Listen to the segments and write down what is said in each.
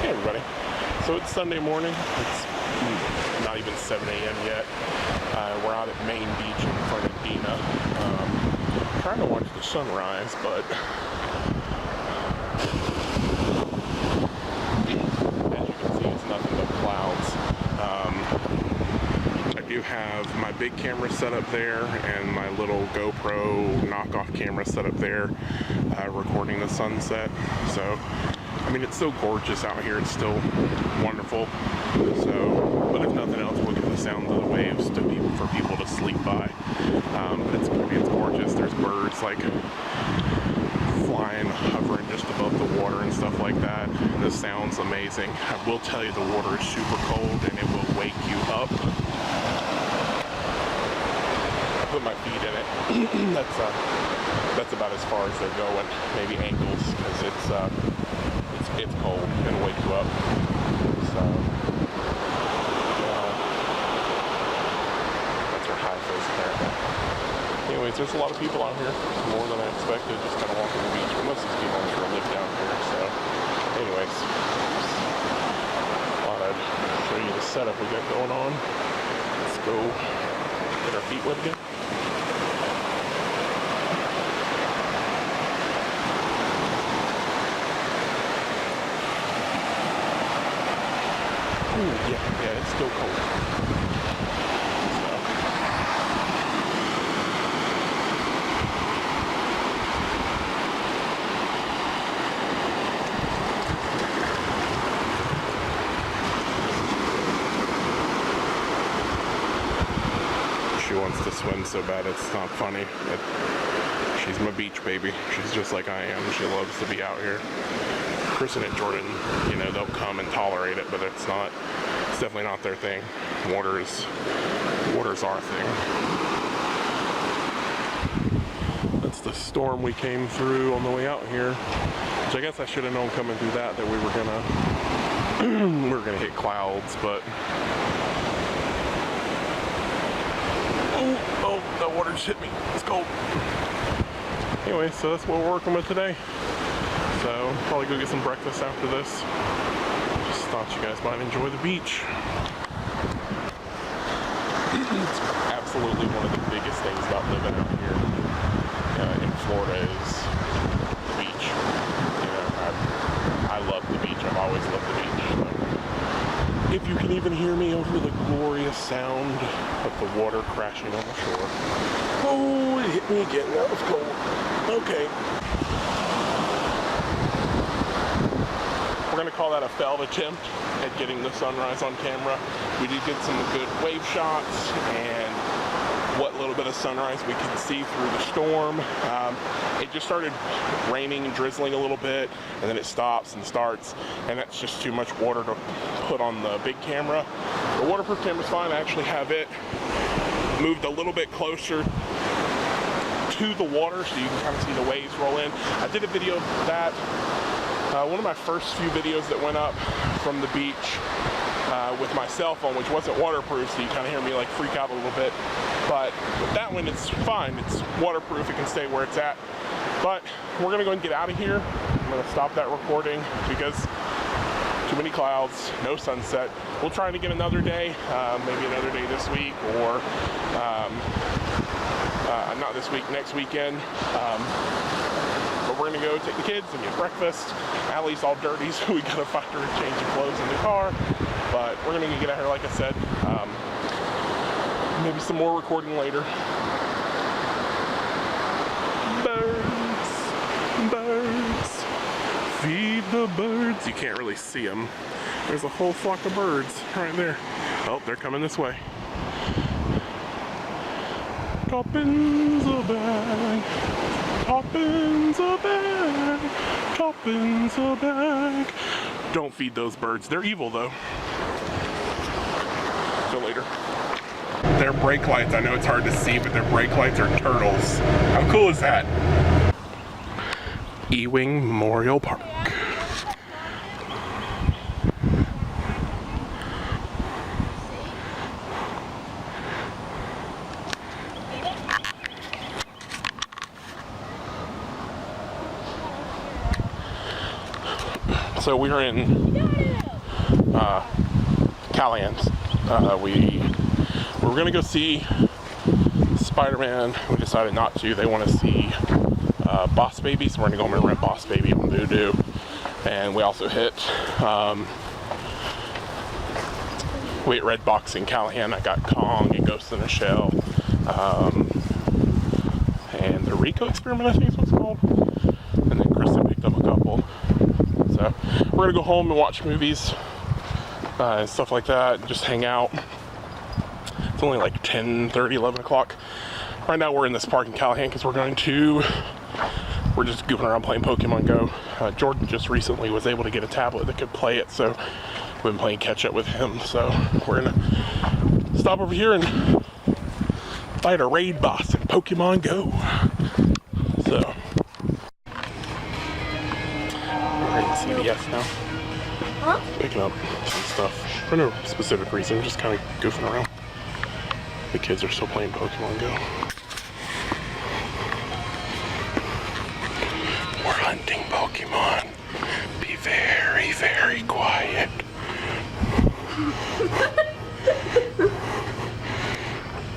Hey everybody. So it's Sunday morning. It's not even 7 a.m. yet. We're out at Main Beach in front of Dina. Trying to watch the sunrise, but as you can see, it's nothing but clouds. I do have my big camera set up there and my little GoPro knockoff camera set up there, recording the sunset. So I mean, it's still gorgeous out here. It's still wonderful. So, but if nothing else, we'll get the sounds of the waves for people to sleep by. But it's gorgeous. There's birds like flying, hovering just above the water and stuff like that. And the sound's amazing. I will tell you, the water is super cold and it will wake you up. I put my feet in it. That's about as far as they're going. Maybe ankles, because it's cold, it'll wake you up. So, that's our high face apparently. Anyways, there's a lot of people out here, more than I expected, just kind of walking the beach. But most of these people I'm sure live down here. So, anyways, thought I'd show you the setup we got going on. Let's go get our feet wet again. Yeah, it's still cold. She wants to swim so bad it's not funny. She's my beach baby. She's just like I am. She loves to be out here. Christin and Jordan, you know, they'll come and tolerate it, but it's definitely not their thing. Water's our thing. That's the storm we came through on the way out here, which I guess I should have known coming through that we were gonna hit clouds, but oh, that water just hit me. It's cold. Anyway, so that's what we're working with today. So probably go get some breakfast after this. Just thought you guys might enjoy the beach. It's absolutely one of the biggest things about living out here in Florida is the beach. You know, I love the beach. I've always loved the beach. So if you can even hear me over the glorious sound of the water crashing on the shore. Oh, it hit me again. That was cold. Okay. We're going to call that a failed attempt at getting the sunrise on camera. We did get some good wave shots and what little bit of sunrise we could see through the storm. It just started raining and drizzling a little bit, and then it stops and starts, and that's just too much water to put on the big camera. The waterproof camera's fine. I actually have it moved a little bit closer to the water so you can kind of see the waves roll in. I did a video of that. One of my first few videos that went up from the beach with my cell phone, which wasn't waterproof, so you kind of hear me like freak out a little bit. But with that one, it's fine. It's waterproof. It can stay where it's at. But we're going to go and get out of here. I'm going to stop that recording because too many clouds, no sunset. We'll try to get another day, maybe another day this week, or not this week, next weekend. But we're gonna go take the kids and get breakfast. Allie's all dirty, so we gotta find her a change of clothes in the car. But we're gonna get out here, like I said. Maybe some more recording later. Birds, birds, feed the birds. You can't really see them. There's a whole flock of birds right there. Oh, they're coming this way. Toppins a bag, toppins a bag, toppins a bag. Don't feed those birds. They're evil though. See you later. Their brake lights, I know it's hard to see, but their brake lights are turtles. How cool is that? Ewing Memorial Park. So we were in Callahan's. We were gonna go see Spider-Man. We decided not to. They want to see Boss Baby, so we're gonna go home and rent Boss Baby on Voodoo. And we also hit we hit Redbox in Callahan. I got Kong and Ghost in a Shell, and the Rico Experiment, I think is what it's called. And then Christin picked up a couple. So we're gonna go home and watch movies and stuff like that, and just hang out. It's only like 10:30, 11 o'clock. Right now we're in this park in Callahan because we're just goofing around playing Pokemon Go. Jordan just recently was able to get a tablet that could play it, so we've been playing catch up with him. So we're gonna stop over here and fight a raid boss in Pokemon Go. So we're in CVS now. Huh? Picking up some stuff for no specific reason, just kind of goofing around. The kids are still playing Pokemon Go. We're hunting Pokemon. Be very, very quiet.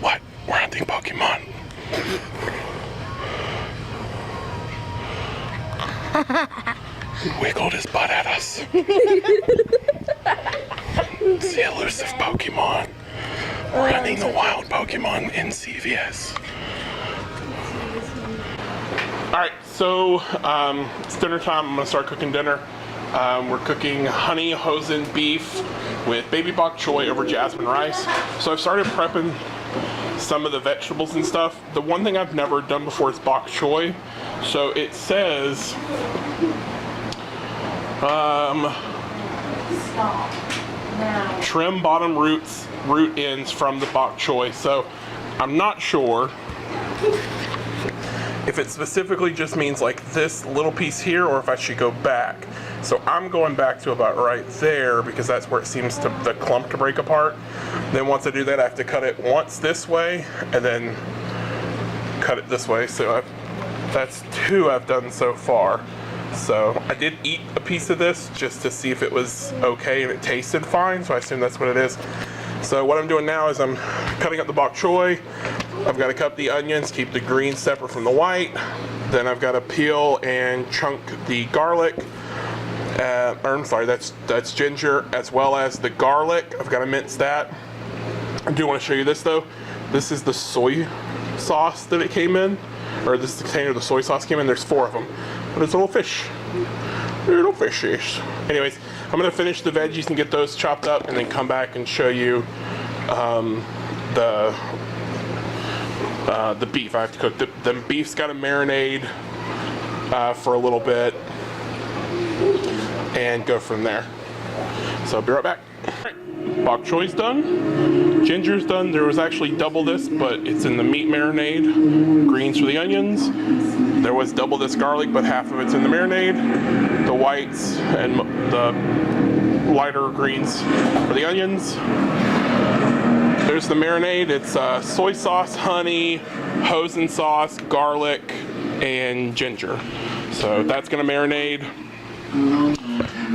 What? We're hunting Pokemon. He wiggled his butt at us. It's the elusive Pokemon. We're hunting the wild Pokemon in CVS. Alright, so it's dinner time. I'm gonna start cooking dinner. We're cooking honey hoisin beef with baby bok choy over jasmine rice. So I've started prepping some of the vegetables and stuff. The one thing I've never done before is bok choy. So it says trim bottom root ends from the bok choy. So I'm not sure if it specifically just means like this little piece here, or if I should go back. So I'm going back to about right there because that's where it seems to the clump to break apart. Then once I do that, I have to cut it once this way and then cut it this way. So that's two I've done so far. So I did eat a piece of this just to see if it was okay, and it tasted fine, so I assume that's what it is. So what I'm doing now is I'm cutting up the bok choy. I've got to cut the onions, keep the green separate from the white. Then I've got to peel and chunk the garlic. I'm sorry, that's ginger, as well as the garlic. I've got to mince that. I do want to show you this though. This is the soy sauce that it came in, or this is the container the soy sauce came in. There's 4 of them, but it's a little fish. Little fishies. Anyways, I'm gonna finish the veggies and get those chopped up, and then come back and show you the beef. I have to cook the beef's got to marinade for a little bit and go from there. So I'll be right back. Alright, bok choy's done, ginger's done. There was actually double this, but it's in the meat marinade. Greens for the onions. There was double this garlic, but half of it's in the marinade. The whites and the lighter greens for the onions. There's the marinade. It's soy sauce, honey, hoisin sauce, garlic, and ginger. So that's gonna marinade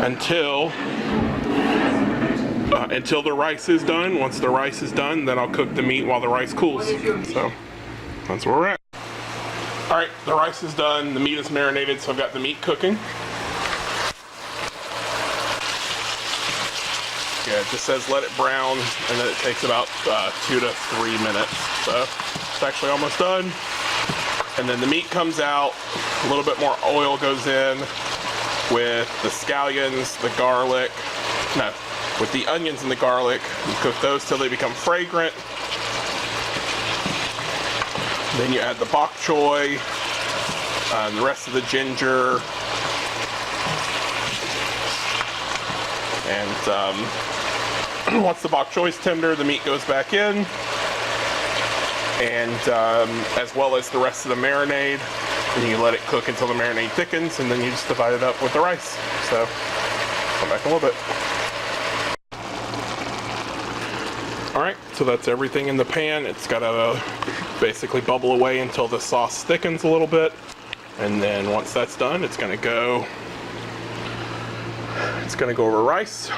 until the rice is done. Once the rice is done, then I'll cook the meat while the rice cools. So that's where we're at. All right, the rice is done, the meat is marinated, so I've got the meat cooking. Yeah, it just says let it brown, and then it takes about 2 to 3 minutes. So it's actually almost done. And then the meat comes out, a little bit more oil goes in with the scallions, the garlic, with the onions and the garlic. You cook those till they become fragrant. Then you add the bok choy, the rest of the ginger, and once the bok choy is tender, the meat goes back in, and as well as the rest of the marinade. And you let it cook until the marinade thickens, and then you just divide it up with the rice. So come back a little bit. Alright, so that's everything in the pan. It's got to basically bubble away until the sauce thickens a little bit. And then once that's done, it's going to go it's gonna go over rice.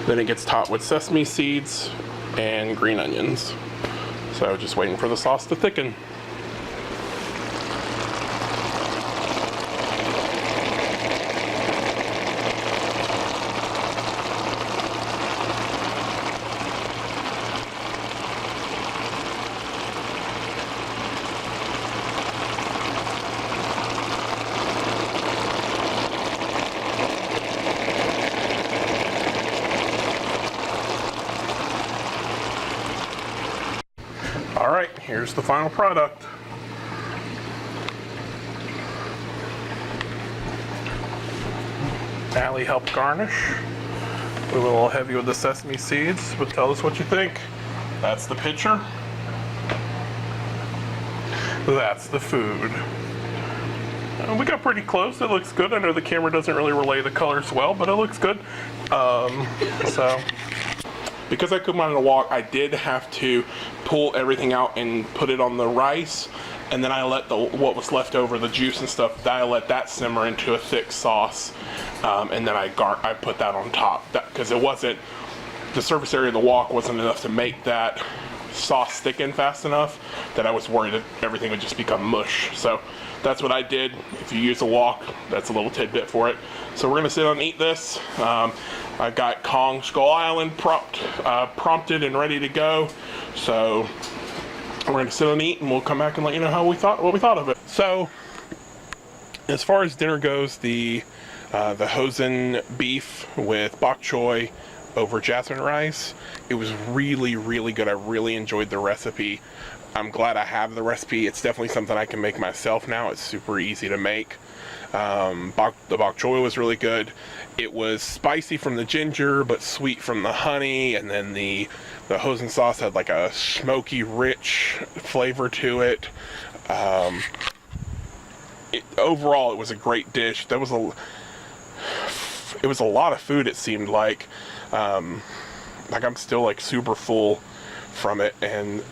Then it gets topped with sesame seeds and green onions. So just waiting for the sauce to thicken. All right, here's the final product. Allie helped garnish. We went a little heavy with the sesame seeds, but tell us what you think. That's the picture. That's the food. We got pretty close. It looks good. I know the camera doesn't really relay the colors well, but it looks good. So, because I cooked mine in a wok, I did have to pull everything out and put it on the rice, and then I let what was left over, the juice and stuff, I let that simmer into a thick sauce, and then I put that on top, because it wasn't, the surface area of the wok wasn't enough to make that sauce thicken fast enough that I was worried that everything would just become mush. So that's what I did. If you use a wok, that's a little tidbit for it. So we're gonna sit down and eat this. I've got Kong Skull Island prompted and ready to go. So we're gonna sit and eat, and we'll come back and let you know what we thought of it. So as far as dinner goes, the hosen beef with bok choy over jasmine rice, it was really, really good. I really enjoyed the recipe. I'm glad I have the recipe. It's definitely something I can make myself now. It's super easy to make. The bok choy was really good. It was spicy from the ginger, but sweet from the honey, and then the hosen sauce had like a smoky, rich flavor to it. Overall, it was a great dish. It was a lot of food, it seemed like. I'm still like super full from it, and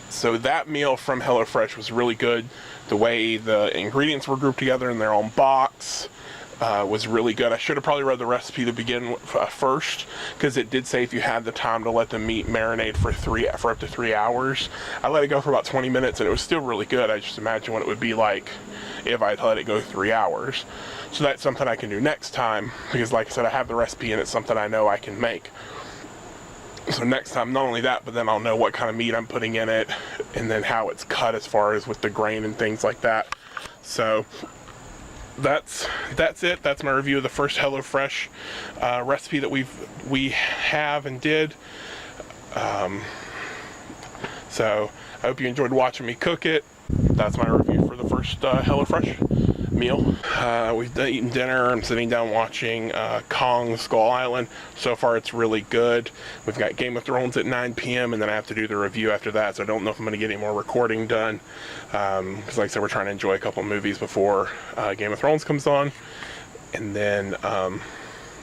so that meal from HelloFresh was really good. The way the ingredients were grouped together in their own box was really good. I should have probably read the recipe to begin with, first, because it did say if you had the time to let the meat marinate for up to 3 hours. I let it go for about 20 minutes, and it was still really good. I just imagine what it would be like if I let it go 3 hours. So that's something I can do next time, because like I said, I have the recipe and it's something I know I can make. So next time, not only that, but then I'll know what kind of meat I'm putting in it, and then how it's cut as far as with the grain and things like that. So that's it. That's my review of the first HelloFresh recipe that we have and did. So I hope you enjoyed watching me cook it. That's my review for the first HelloFresh meal. We've eaten dinner. I'm sitting down watching Kong Skull Island. So far it's really good. We've got Game of Thrones at 9 p.m. and then I have to do the review after that, so I don't know if I'm going to get any more recording done, because like I said, we're trying to enjoy a couple movies before Game of Thrones comes on, and then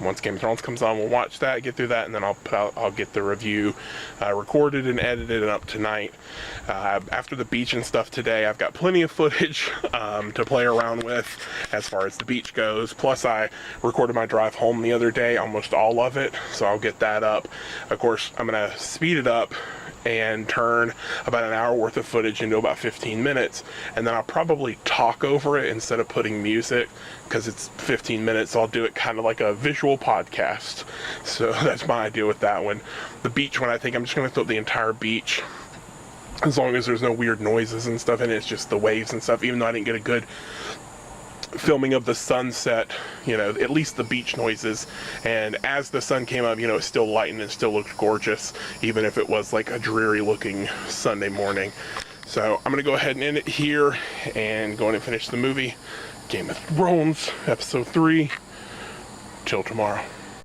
once Game of Thrones comes on, we'll watch that, get through that, and then I'll get the review recorded and edited and up tonight. After the beach and stuff today, I've got plenty of footage to play around with as far as the beach goes. Plus, I recorded my drive home the other day, almost all of it, so I'll get that up. Of course, I'm going to speed it up and turn about an hour worth of footage into about 15 minutes, and then I'll probably talk over it instead of putting music, because it's 15 minutes, so I'll do it kind of like a visual podcast. So that's my idea with that one. The beach one, I think I'm just going to throw the entire beach, as long as there's no weird noises and stuff in it. It's just the waves and stuff, even though I didn't get a good filming of the sunset, at least the beach noises. And as the sun came up, it still lightened and still looked gorgeous, even if it was like a dreary looking Sunday morning. So I'm gonna go ahead and end it here and go in and finish the movie Game of Thrones episode 3 till tomorrow.